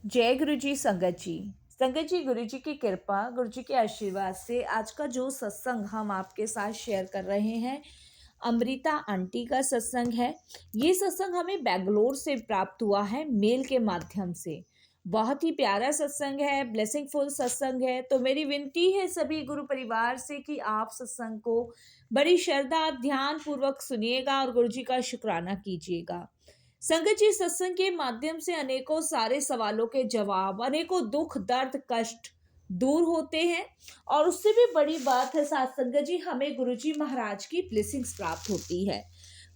जय गुरु जी। संगत जी, गुरु जी की कृपा, गुरु जी के आशीर्वाद से आज का जो सत्संग हम आपके साथ शेयर कर रहे हैं, अमृता आंटी का सत्संग है। ये सत्संग हमें बेंगलोर से प्राप्त हुआ है, मेल के माध्यम से। बहुत ही प्यारा सत्संग है, ब्लेसिंगफुल सत्संग है। तो मेरी विनती है सभी गुरु परिवार से कि आप सत्संग को बड़ी श्रद्धा ध्यान पूर्वक सुनिएगा और गुरु जी का शुक्राना कीजिएगा। संगत जी, सत्संग के माध्यम से अनेकों सारे सवालों के जवाब, अनेकों दुख दर्द कष्ट दूर होते हैं। और उससे भी बड़ी बात है साथ संगत जी, हमें गुरुजी महाराज की ब्लेसिंग्स प्राप्त होती है।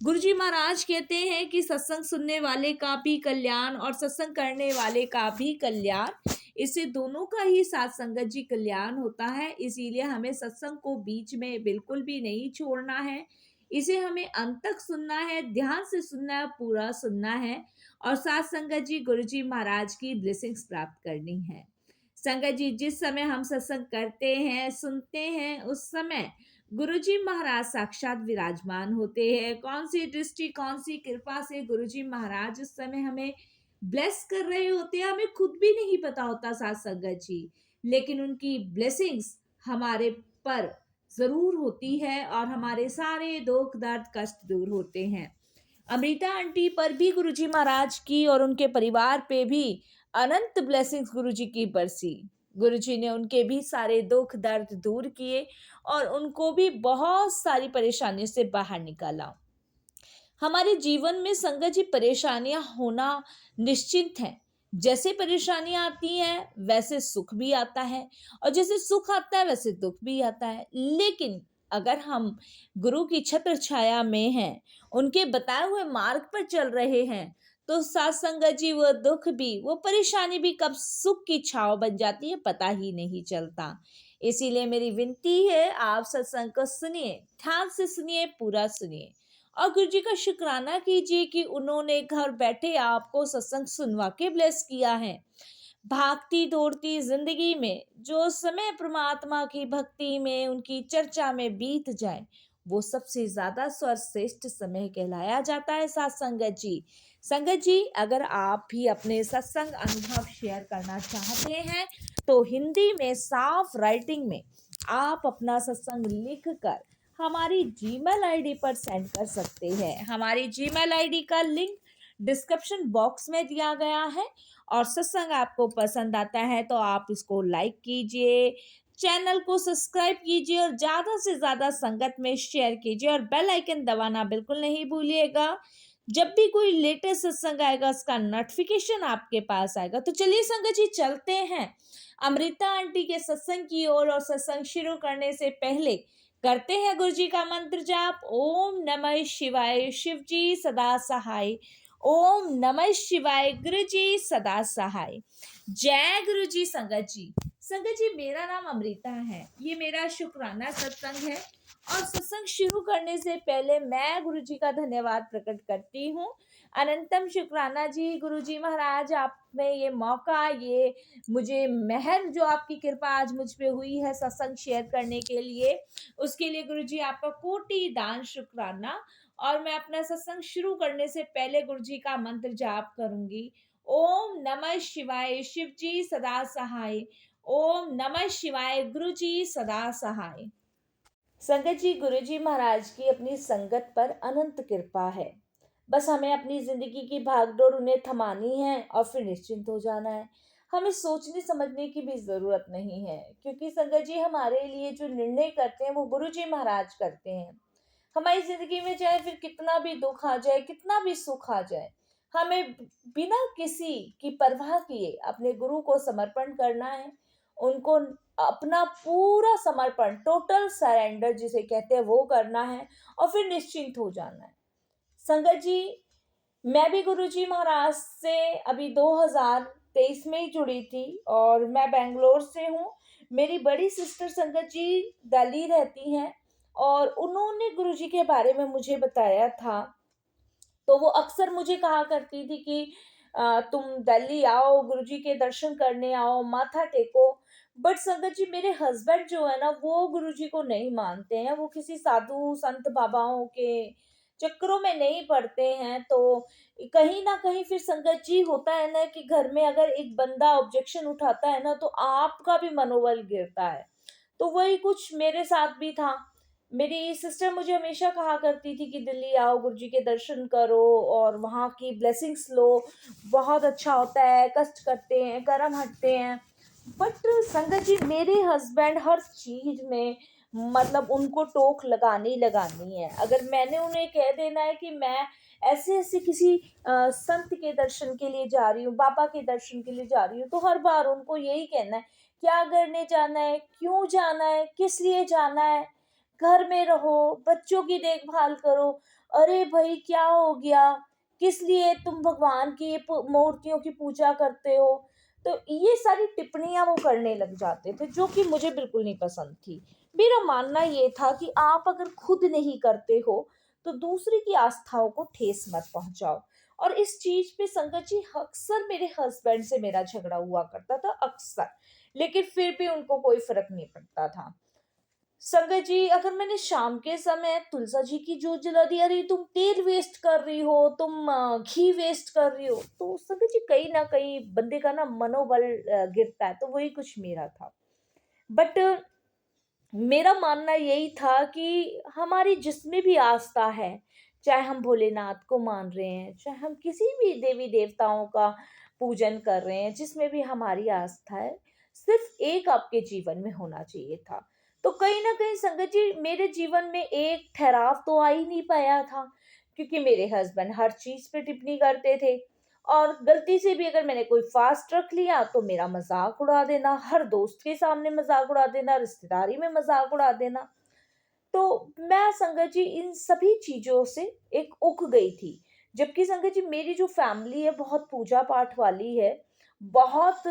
गुरुजी महाराज कहते हैं कि सत्संग सुनने वाले का भी कल्याण और सत्संग करने वाले का भी कल्याण, इससे दोनों का ही साथ संगत जी कल्याण होता है। इसीलिए हमें सत्संग को बीच में बिल्कुल भी नहीं छोड़ना है। इसे हमें अंत तक सुनना है, ध्यान से सुनना है, पूरा सुनना है और साथ संगत जी गुरुजी महाराज की ब्लेसिंग्स प्राप्त करनी है। संगत जी, जिस समय हम सत्संग करते हैं, सुनते हैं, उस समय गुरुजी महाराज साक्षात विराजमान होते हैं। कौन सी दृष्टि, कौन सी कृपा से गुरुजी महाराज उस समय हमें ब्लेस कर रहे होते हैं, हमें खुद भी नहीं पता होता साथ संगत जी। लेकिन उनकी ब्लेसिंग्स हमारे पर जरूर होती है और हमारे सारे दुख दर्द कष्ट दूर होते हैं। अमृता आंटी पर भी गुरुजी महाराज की और उनके परिवार पे भी अनंत ब्लेसिंग्स गुरुजी की बरसी। गुरुजी ने उनके भी सारे दुख दर्द दूर किए और उनको भी बहुत सारी परेशानियों से बाहर निकाला। हमारे जीवन में संगत जी परेशानियां होना निश्चित है। जैसे परेशानियां आती हैं वैसे सुख भी आता है और जैसे सुख आता है वैसे दुख भी आता है। लेकिन अगर हम गुरु की छत्र छाया में हैं, उनके बताए हुए मार्ग पर चल रहे हैं, तो साथ संगत जी वो दुख भी, वो परेशानी भी कब सुख की छाव बन जाती है पता ही नहीं चलता। इसीलिए मेरी विनती है, आप सत्संग को सुनिए, ध्यान से सुनिए, पूरा सुनिए और गुरु जी का शुक्राना कीजिए कि उन्होंने घर बैठे आपको सत्संग सुनवा के ब्लेस किया है। भागती दौड़ती जिंदगी में जो समय परमात्मा की भक्ति में, उनकी चर्चा में बीत जाए, वो सबसे ज्यादा सर्वश्रेष्ठ समय कहलाया जाता है साथ संगत जी। संगत जी, अगर आप भी अपने सत्संग अनुभव शेयर करना चाहते हैं तो हिंदी में साफ राइटिंग में आप अपना सत्संग लिख कर हमारी जीमेल आईडी पर सेंड कर सकते हैं। हमारी जीमेल आईडी का लिंक डिस्क्रिप्शन बॉक्स में दिया गया है। और सत्संग आपको पसंद आता है तो आप इसको लाइक कीजिए, चैनल को सब्सक्राइब कीजिए और ज्यादा से ज्यादा संगत में शेयर कीजिए और बेल आइकन दबाना बिल्कुल नहीं भूलिएगा। जब भी कोई लेटेस्ट सत्संग आएगा उसका नोटिफिकेशन आपके पास आएगा। तो चलिए संगत जी, चलते हैं अमृता आंटी के सत्संग की ओर। और सत्संग शुरू करने से पहले करते हैं गुरु जी का मंत्र जाप। ओम नमः शिवाय, शिव जी सदा सहाय। ओम नमः शिवाय, गुरु जी सदा सहाय। जय गुरु जी। संगत जी, संगत जी, मेरा नाम अमृता है, ये मेरा शुक्राना सत्संग है। और सत्संग शुरू करने से पहले मैं गुरु जी का धन्यवाद प्रकट करती हूँ। अनंतम शुक्राना जी गुरु जी महाराज, आप में ये मौका, ये मुझे मेहर, जो आपकी कृपा आज मुझ पे हुई है सत्संग शेयर करने के लिए, उसके लिए गुरु जी आपका कोटि दान शुक्राना। और मैं अपना सत्संग शुरू करने से पहले गुरु जी का मंत्र जाप करूंगी। ओम नमः शिवाय, शिव जी सदा सहाय। ओम नमः शिवाय, गुरु जी सदा सहाय। संगत जी, गुरु जी महाराज की अपनी संगत पर अनंत कृपा है। बस हमें अपनी जिंदगी की भागदौड़ उन्हें थमानी है और फिर निश्चिंत हो जाना है। हमें सोचने समझने की भी जरूरत नहीं है, क्योंकि संगत जी हमारे लिए जो निर्णय करते हैं वो गुरु जी महाराज करते हैं। हमारी जिंदगी में चाहे फिर कितना भी दुख आ जाए, कितना भी सुख आ जाए, हमें बिना किसी की परवाह किए अपने गुरु को समर्पण करना है। उनको अपना पूरा समर्पण, टोटल सरेंडर जिसे कहते हैं, वो करना है और फिर निश्चिंत हो जाना है। संगत जी, मैं भी गुरुजी महाराज से अभी 2023 में ही जुड़ी थी और मैं बेंगलोर से हूँ। मेरी बड़ी सिस्टर संगत जी दिल्ली रहती हैं और उन्होंने गुरुजी के बारे में मुझे बताया था। तो वो अक्सर मुझे कहा करती थी कि तुम दिल्ली आओ, गुरुजी के दर्शन करने आओ, माथा टेको। बट संगत जी, मेरे हस्बैंड जो है ना, वो गुरुजी को नहीं मानते हैं। वो किसी साधु संत बाबाओं के चक्करों में नहीं पड़ते हैं, तो कहीं ना कहीं फिर संगत जी होता है ना कि घर में अगर एक बंदा ऑब्जेक्शन उठाता है ना, तो आपका भी मनोबल गिरता है। तो वही कुछ मेरे साथ भी था। मेरी सिस्टर मुझे हमेशा कहा करती थी कि दिल्ली आओ, गुरु जी के दर्शन करो और वहाँ की ब्लेसिंग्स लो, बहुत अच्छा होता है, कष्ट करते हैं, कर्म हटते हैं। बट संगत जी, मेरे हस्बैंड हर चीज में मतलब उनको टोक लगानी लगानी है। अगर मैंने उन्हें कह देना है कि मैं ऐसे ऐसे किसी संत के दर्शन के लिए जा रही हूँ, बाबा के दर्शन के लिए जा रही हूँ, तो हर बार उनको यही कहना है, क्या करने जाना है, क्यों जाना है, किस लिए जाना है, घर में रहो, बच्चों की देखभाल करो। अरे भाई, क्या हो गया, किस लिए तुम भगवान की ये मूर्तियों की पूजा करते हो। तो ये सारी टिप्पणियां वो करने लग जाते थे, जो कि मुझे बिल्कुल नहीं पसंद थी। मेरा मानना ये था कि आप अगर खुद नहीं करते हो तो दूसरे की आस्थाओं को ठेस मत पहुंचाओ। और इस चीज पे संगत जी अक्सर मेरे हस्बैंड से मेरा झगड़ा हुआ करता था, अक्सर। लेकिन फिर भी उनको कोई फर्क नहीं पड़ता था। संगत जी, अगर मैंने शाम के समय तुलसा जी की जोत जला दी, अरे तुम तेल वेस्ट कर रही हो, तुम घी वेस्ट कर रही हो, तो संगत जी कहीं ना कहीं बंदे का ना मनोबल गिरता है। तो वही कुछ मेरा था। बट मेरा मानना यही था कि हमारी जिसमें भी आस्था है, चाहे हम भोलेनाथ को मान रहे हैं, चाहे हम किसी भी देवी देवताओं का पूजन कर रहे हैं, जिसमें भी हमारी आस्था है, सिर्फ एक आपके जीवन में होना चाहिए था। तो कहीं ना कहीं संगत जी, मेरे जीवन में एक ठहराव तो आ ही नहीं पाया था, क्योंकि मेरे हस्बैंड हर चीज पे टिप्पणी करते थे। और गलती से भी अगर मैंने कोई फास्ट रख लिया तो मेरा मजाक उड़ा देना, हर दोस्त के सामने मजाक उड़ा देना, रिश्तेदारी में मजाक उड़ा देना। तो मैं संगत जी इन सभी चीजों से एक उग गई थी। जबकि संगत जी मेरी जो फैमिली है बहुत पूजा पाठ वाली है, बहुत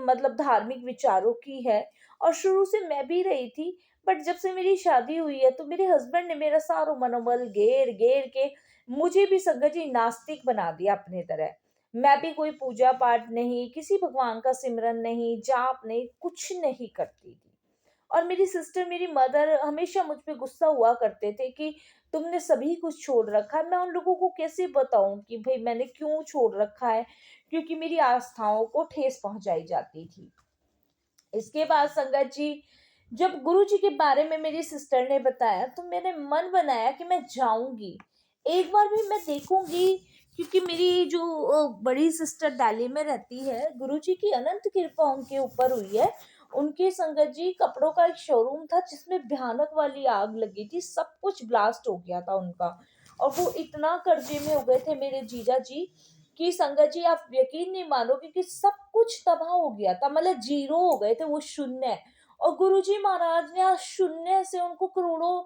मतलब धार्मिक विचारों की है, और शुरू से मैं भी रही थी। बट जब से मेरी शादी हुई है तो मेरे हस्बैंड ने मेरा सारा मनोबल घेर घेर के मुझे भी संगत जी नास्तिक बना दिया अपने तरह। मैं भी कोई पूजा पाठ नहीं, किसी भगवान का सिमरन नहीं, जाप नहीं, कुछ नहीं करती थी। और मेरी सिस्टर, मेरी मदर हमेशा मुझ पे गुस्सा हुआ करते थे कि तुमने सभी कुछ छोड़ रखा है। मैं उन लोगों को कैसे बताऊं कि भाई मैंने क्यों छोड़ रखा है, क्योंकि मेरी आस्थाओं को ठेस पहुंचाई जाती थी। इसके बाद संगत जी, जब गुरु जी के बारे में मेरी सिस्टर ने बताया तो मैंने मन बनाया कि मैं जाऊंगी, एक बार भी मैं देखूंगी। क्योंकि मेरी जो बड़ी सिस्टर दिल्ली में रहती है, गुरु जी की अनंत कृपा उनके ऊपर हुई है। उनके संगत जी कपड़ों का एक शोरूम था जिसमें भयानक वाली आग लगी थी, सब कुछ ब्लास्ट हो गया था उनका। और वो इतना कर्जे में हो गए थे मेरे जीजा जी कि संगत जी आप यकीन नहीं मानोगे कि सब कुछ तबाह हो गया था, मतलब जीरो हो गए थे, वो शून्य। और गुरुजी महाराज ने आज शून्य से उनको करोड़ों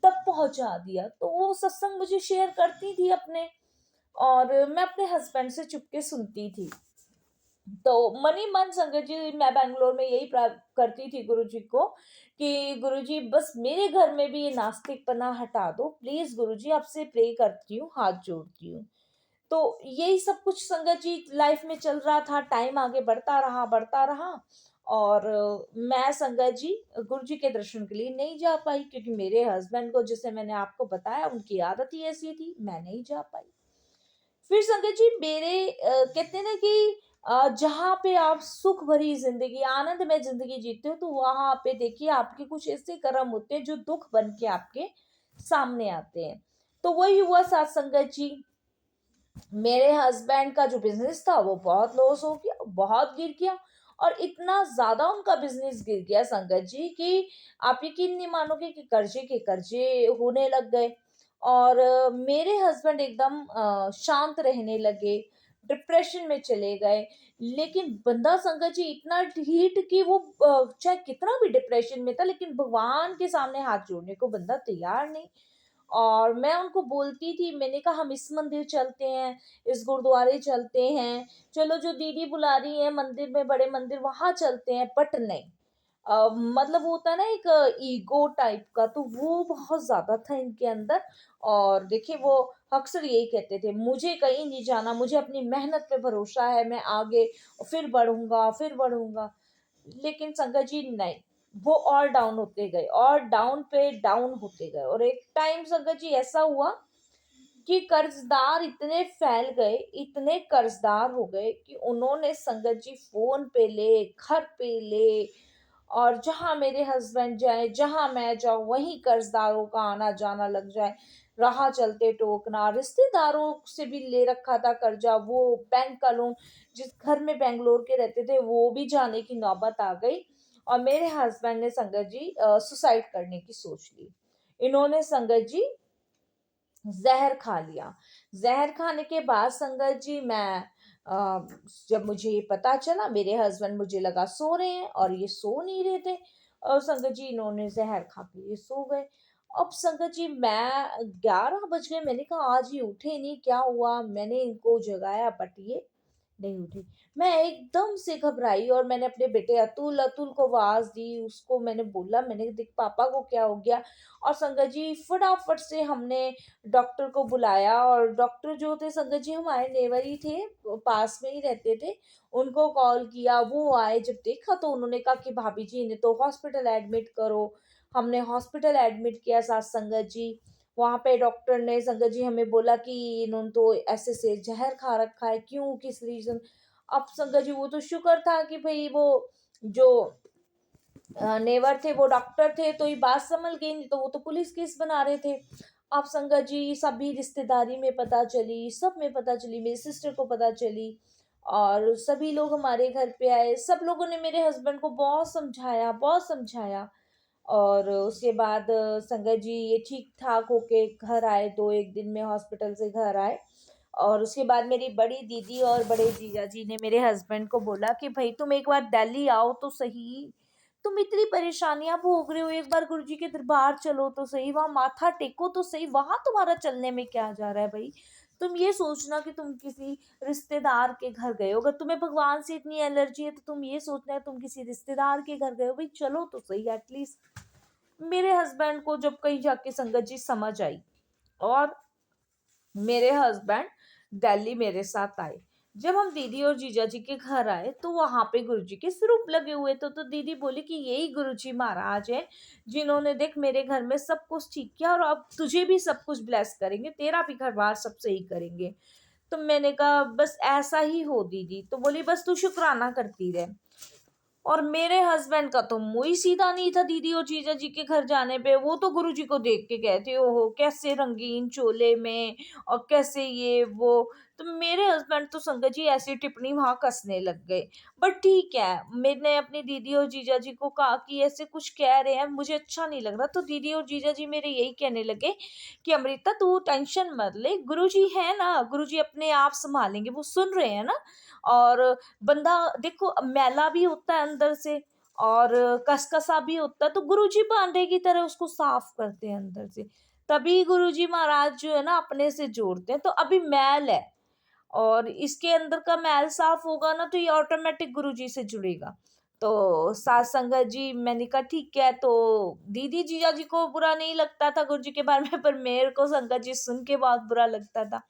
तक पहुंचा दिया। तो वो सत्संग मुझे शेयर करती थी अपने, और मैं अपने हस्बैंड से चुपके सुनती थी। तो मनी मन संगत जी, मैं बैंगलोर में यही प्राप्त करती थी गुरु जी को कि गुरु जी बस मेरे घर में भी ये नास्तिकपना हटा दो प्लीज, गुरु जी आपसे प्रे करती हूँ, हाथ जोड़ती हूँ। तो यही सब कुछ संगत जी लाइफ में चल रहा था, टाइम आगे बढ़ता रहा बढ़ता रहा। और मैं संगत जी गुरु जी के दर्शन के लिए नहीं जा पाई, क्योंकि मेरे हस्बैंड को, जैसे मैंने आपको बताया, उनकी आदत ही ऐसी थी, मैं नहीं जा पाई। फिर संगत जी मेरे कहते हैं ना कि जहाँ पे आप सुख भरी जिंदगी, आनंद में जिंदगी जीते हो, तो वहां पे देखिए आपके कुछ ऐसे कर्म होते हैं जो दुख बन के आपके सामने आते हैं। तो वही हुआ साथ संगत जी। मेरे हस्बैंड का जो बिजनेस था वो बहुत लॉस हो गया, बहुत गिर गया। और इतना ज्यादा उनका बिजनेस गिर गया संगत जी कि आप यकीन नहीं मानोगे कि कर्जे के कर्जे होने लग गए। और मेरे हस्बैंड एकदम शांत रहने लगे, डिप्रेशन में चले गए। लेकिन बंदा संगत जी इतना ढीठ कि वो चाहे कितना भी डिप्रेशन में था, लेकिन भगवान के सामने हाथ जोड़ने को बंदा तैयार नहीं। और मैं उनको बोलती थी, मैंने कहा हम इस मंदिर चलते हैं, इस गुरुद्वारे चलते हैं, चलो जो दीदी बुला रही है मंदिर में, बड़े मंदिर, वहां चलते हैं। बट नहीं, मतलब वो होता है ना एक ईगो टाइप का, तो वो बहुत ज्यादा था इनके अंदर। और देखिए वो अक्सर यही कहते थे, मुझे कहीं नहीं जाना, मुझे अपनी मेहनत पे भरोसा है, मैं आगे फिर बढ़ूंगा फिर बढ़ूंगा। लेकिन संगत जी नहीं, वो और डाउन होते गए, और डाउन पे डाउन होते गए। और एक टाइम संगत जी ऐसा हुआ कि कर्जदार इतने फैल गए, इतने कर्जदार हो गए कि उन्होंने संगत जी फ़ोन पे ले, घर पे ले, और जहाँ मेरे हस्बैंड जाएँ, जहाँ मैं जाऊँ, वहीं कर्जदारों का आना-जाना लग जाए। राह चलते टोकना, रिश्तेदारों से भी ले रखा था कर्जा, वो बैंक का लोन, जिस घर में बैंगलोर के रहते थे, वो भी जाने की नौबत आ गई और मेरे हस्बैंड ने संगत जी सुसाइड करने की सोच ली। इन्होंने संगत जी ज़हर खा लिया। ज़हर खाने के बाद संगत जी अ, जब मुझे ये पता चला, मेरे हस्बैंड, मुझे लगा सो रहे हैं और ये सो नहीं रहे थे और संगत जी इन्होंने ज़हर खा के ये सो गए। अब संगत जी मैं 11 बज गए, मैंने कहा आज ये उठे नहीं, क्या हुआ? मैंने इनको जगाया बट ये नहीं उठी। मैं एकदम से घबराई और मैंने अपने बेटे अतुल अतुल को आवाज़ दी, उसको मैंने बोला, मैंने कहा देख पापा को क्या हो गया? और संगत जी फटाफट से हमने डॉक्टर को बुलाया और डॉक्टर जो थे संगत जी हमारे नेबर ही थे, पास में ही रहते थे। उनको कॉल किया, वो आए, जब देखा तो उन्होंने कहा कि भाभी जी इन्हें तो हॉस्पिटल एडमिट करो। हमने हॉस्पिटल एडमिट किया साथ संगत जी। वहाँ पे डॉक्टर ने संगत जी हमें बोला कि इन्होंने तो ऐसे-ऐसे ज़हर खा रखा है, क्यों, किस रीज़न? अब संगत जी वो तो शुक्र था कि भई वो जो नेवर थे वो डॉक्टर थे तो ये बात संभल गई, नहीं तो वो तो पुलिस केस बना रहे थे। अब संगत जी सभी रिश्तेदारी में पता चली, सब में पता चली, मेरी सिस्टर को पता चली और सभी लोग हमारे घर पे आए। सब लोगों ने मेरे हस्बैंड को बहुत समझाया और उसके बाद संगत जी ये ठीक-ठाक होके घर आए, 2-1 दिन में हॉस्पिटल से घर आए और उसके बाद मेरी बड़ी दीदी और बड़े जीजा जी ने मेरे हस्बैंड को बोला कि भई तुम एक बार दिल्ली आओ तो सही। तुम इतनी परेशानियाँ भोग रहे हो, एक बार गुरुजी के दरबार चलो तो सही, वहाँ माथा टेको तो सही, वहाँ तुम्हारा चलने में क्या जा रहा है भई? तुम ये सोचना कि तुम किसी रिश्तेदार के घर गए हो, अगर तुम्हें भगवान से इतनी एलर्जी है तो तुम ये सोचना है तुम किसी रिश्तेदार के घर गए हो, भई चलो तो सही एटलीस्ट। मेरे हस्बैंड को जब कहीं जाके संगत जी समझ आई और मेरे हस्बैंड दिल्ली मेरे साथ आए। जब हम दीदी और जीजा जी के घर आए तो वहाँ पे गुरुजी के स्वरूप लगे हुए थे, तो दीदी बोली कि यही गुरुजी महाराज हैं जिन्होंने देख मेरे घर में सब कुछ ठीक किया और अब तुझे भी सब कुछ ब्लेस करेंगे, तेरा भी घर-बार सब सही करेंगे। तो मैंने कहा बस ऐसा ही हो दीदी, तो बोली बस तू शुक्राना करती रह। और मेरे हस्बैंड का तो मुँह ही सीधा नहीं था दीदी और जीजा जी के घर जाने पे। वो तो गुरुजी को देख के कहते ओहो कैसे रंगीन चोले में और कैसे ये वो। तो मेरे हस्बैंड तो संगत जी ऐसी टिप्पणी वहाँ कसने लग गए। बट ठीक है, मैंने अपनी दीदी और जीजा जी को कहा कि ऐसे कुछ कह रहे हैं, मुझे अच्छा नहीं लग रहा। तो दीदी और जीजा जी मेरे यही कहने लगे कि अमृता तू टेंशन मत ले, गुरुजी है ना, गुरुजी अपने आप सँभालेंगे, वो सुन रहे हैं ना। और बंदा देखो मैला भी होता है अंदर से और कसकसा भी होता है, तो गुरुजी भांडे की तरह उसको साफ करते हैं अंदर से। तभी गुरुजी महाराज जो है ना अपने से जोड़ते हैं। तो अभी मैल है और इसके अंदर का मैल साफ होगा ना तो ये ऑटोमेटिक गुरुजी से जुड़ेगा। तो सात संगत जी मैंने कहा ठीक है। तो दीदी जीजा जी को बुरा नहीं लगता था गुरुजी के बारे में, पर मेरे को संगत जी सुन के बहुत बुरा लगता था।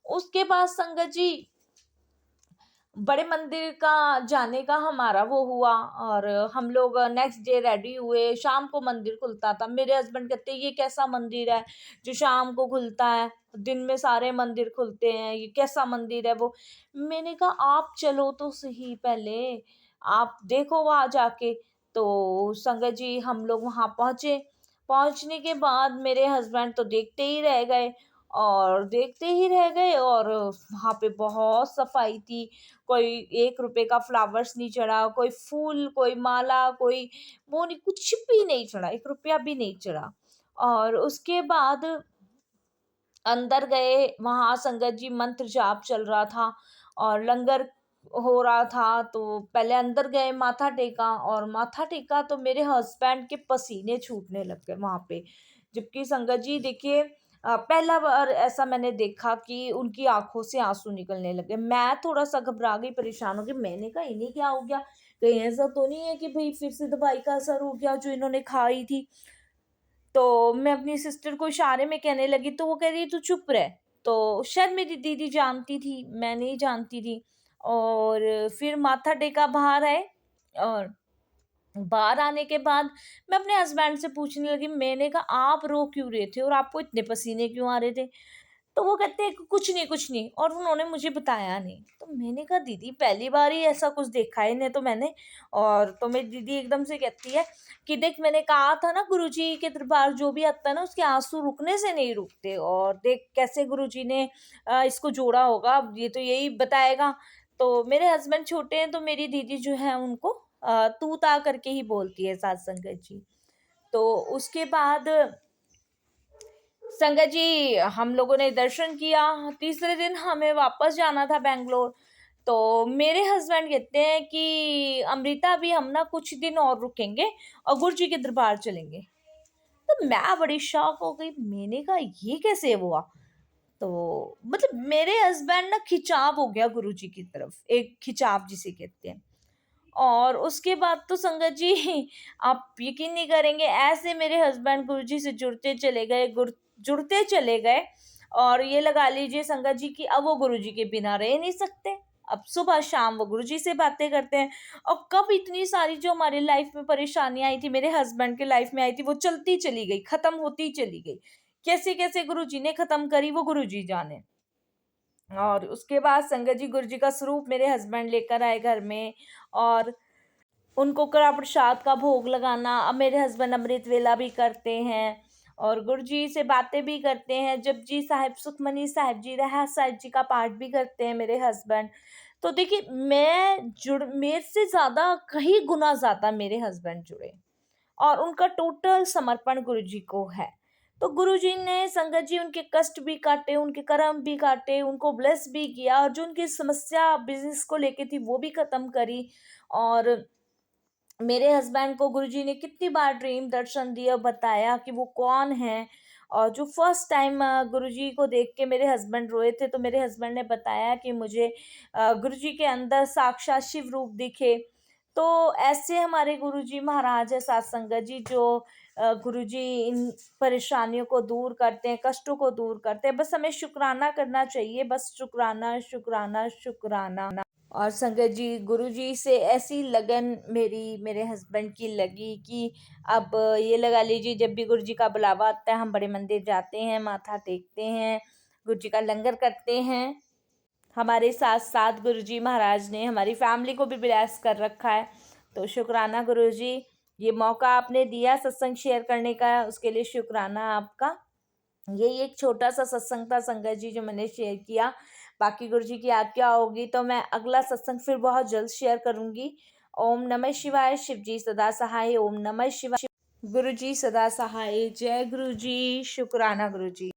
उसके बाद संगत जी बड़े मंदिर का जाने का हमारा वो हुआ और हम लोग नेक्स्ट डे रेडी हुए। शाम को मंदिर खुलता था। मेरे हस्बैंड कहते ये कैसा मंदिर है जो शाम को खुलता है, दिन में सारे मंदिर खुलते हैं, ये कैसा मंदिर है वो। मैंने कहा आप चलो तो सही पहले, आप देखो वहां जाके। तो संगत जी हम लोग वहां पहुंचे। पहुंचने के बाद मेरे हस्बैंड तो देखते ही रह गए और वहाँ पे बहुत सफाई थी। कोई 1 रुपए का फ्लावर्स नहीं चढ़ा, कोई फूल, कोई माला, कोई वो नहीं, कुछ भी नहीं चढ़ा, 1 रुपया भी नहीं चढ़ा। और उसके बाद अंदर गए, वहाँ संगत जी मंत्र जाप चल रहा था और लंगर हो रहा था, तो पहले अंदर गए, माथा टेका और माथा टेका तो मेरे हस्बैंड के पसीने छूटने लग गए वहाँ पे। जबकि संगत जी देखिए पहला बार ऐसा मैंने देखा कि उनकी आँखों से आँसू निकलने लगे। मैं थोड़ा-सा घबरा गई, परेशान हो गई। मैंने कहा इन्हें क्या हो गया? कहीं ऐसा तो नहीं है कि भई फिर से दवाई का असर हो गया जो इन्होंने खाई थी? तो मैं अपनी सिस्टर को इशारे में कहने लगी तो वो कह रही है तू चुप रह। तो शायद मेरी दीदी जानती थी, मैं नहीं जानती थी। और फिर माथा टेका बाहर आए और बाहर आने के बाद मैं अपने हस्बैंड से पूछने लगी, मैंने कहा आप रो क्यों रहे थे और आपको इतने पसीने क्यों आ रहे थे? तो वो कहते हैं कि कुछ नहीं, और उन्होंने मुझे बताया नहीं। तो मैंने कहा दीदी पहली बार ही ऐसा कुछ देखा है इन्हें तो मैंने। और तो मेरी दीदी एकदम से कहती है कि देख मैंने कहा था ना, गुरुजी के दरबार जो भी आता है ना उसके आंसू रुकने से नहीं रुकते, और देख कैसे गुरुजी ने इसको जोड़ा होगा, अब ये तो यही बताएगा। तो मेरे हस्बैंड छोटे हैं, तो मेरी दीदी जो है उनको तू ता करके ही बोलती है, साथ संगत जी। तो उसके बाद संगत जी हम लोगों ने दर्शन किया। तीसरे दिन हमें वापस जाना था बैंगलोर। तो मेरे हस्बैंड कहते हैं कि अमृता अभी हम ना कुछ दिन और रुकेंगे और गुरु जी के दरबार चलेंगे। तो मैं बड़ी शॉक हो गई, मैंने कहा ये कैसे हुआ। तो मतलब मेरे हस्बैंड ना खिंचाव हो गया गुरु जी की तरफ, एक खिंचाव जिसे कहते हैं। और उसके बाद तो संगत जी आप यकीन नहीं करेंगे, ऐसे मेरे हस्बैंड गुरुजी से जुड़ते चले गए, जुड़ते चले गए। और ये लगा लीजिए संगत जी कि अब वो गुरुजी के बिना रह नहीं सकते। अब सुबह शाम वो गुरुजी से बातें करते हैं। और कब इतनी सारी जो हमारी लाइफ में परेशानियां आई थी, मेरे हस्बैंड के लाइफ में आई थी, वो चलती चली गई, खत्म होती चली गई। कैसे कैसे गुरुजी ने खत्म करी वो गुरुजी जाने। और उसके बाद संगत जी गुरुजी का स्वरूप मेरे हस्बैंड लेकर आए घर में। और उनको कड़ा प्रसाद का भोग लगाना, अब मेरे हस्बैंड अमृत वेला भी करते हैं और गुरुजी से बातें भी करते हैं। जपजी साहिब, सुखमनी साहिब जी, रहस साहिब जी का पाठ भी करते हैं मेरे हस्बैंड। तो देखिए मैं जुड़ मेरे से ज़्यादा कहीं गुना ज़्यादा मेरे हस्बैंड जुड़े, और उनका टोटल समर्पण गुरुजी को है। तो गुरुजी ने संगत जी उनके कष्ट भी काटे, उनके कर्म भी काटे, उनको ब्लेस भी किया, और जो उनकी समस्या बिजनेस को लेके थी वो भी खत्म करी। और मेरे हस्बैंड को गुरुजी ने कितनी बार ड्रीम दर्शन दिया, बताया कि वो कौन है। और जो फर्स्ट टाइम गुरुजी को देख के मेरे हस्बैंड रोए थे, तो मेरे हस्बैंड ने बताया कि मुझे गुरुजी के अंदर साक्षात शिव रूप दिखे। तो ऐसे हमारे गुरुजी महाराज है सात संगत जी, जो गुरुजी इन परेशानियों को दूर करते हैं, कष्टों को दूर करते हैं। बस हमें शुक्राना करना चाहिए, बस शुक्राना शुक्राना शुक्राना। और संगत जी गुरुजी से ऐसी लगन मेरी मेरे हस्बैंड की लगी कि अब ये लगा लीजिए जब भी गुरुजी का बुलावा आता है हम बड़े मंदिर जाते हैं, माथा टेकते हैं, गुरुजी का लंगर करते हैं। हमारे साथ साथ गुरुजी महाराज ने हमारी फैमिली को भी ब्लेस कर रखा है। तो शुक्राना गुरुजी, ये मौका आपने दिया सत्संग शेयर करने का, उसके लिए शुक्राना आपका। यही एक छोटा सा सत्संग था संगत जी जो मैंने शेयर किया। बाकी गुरु जी की आज्ञा होगी तो मैं अगला सत्संग फिर बहुत जल्द शेयर करूंगी। ओम नमः शिवाय। शिव जी सदा सहाय। ओम नमः शिवाय। गुरु जी सदा सहाय। जय गुरु जी। शुक्राना गुरु जी।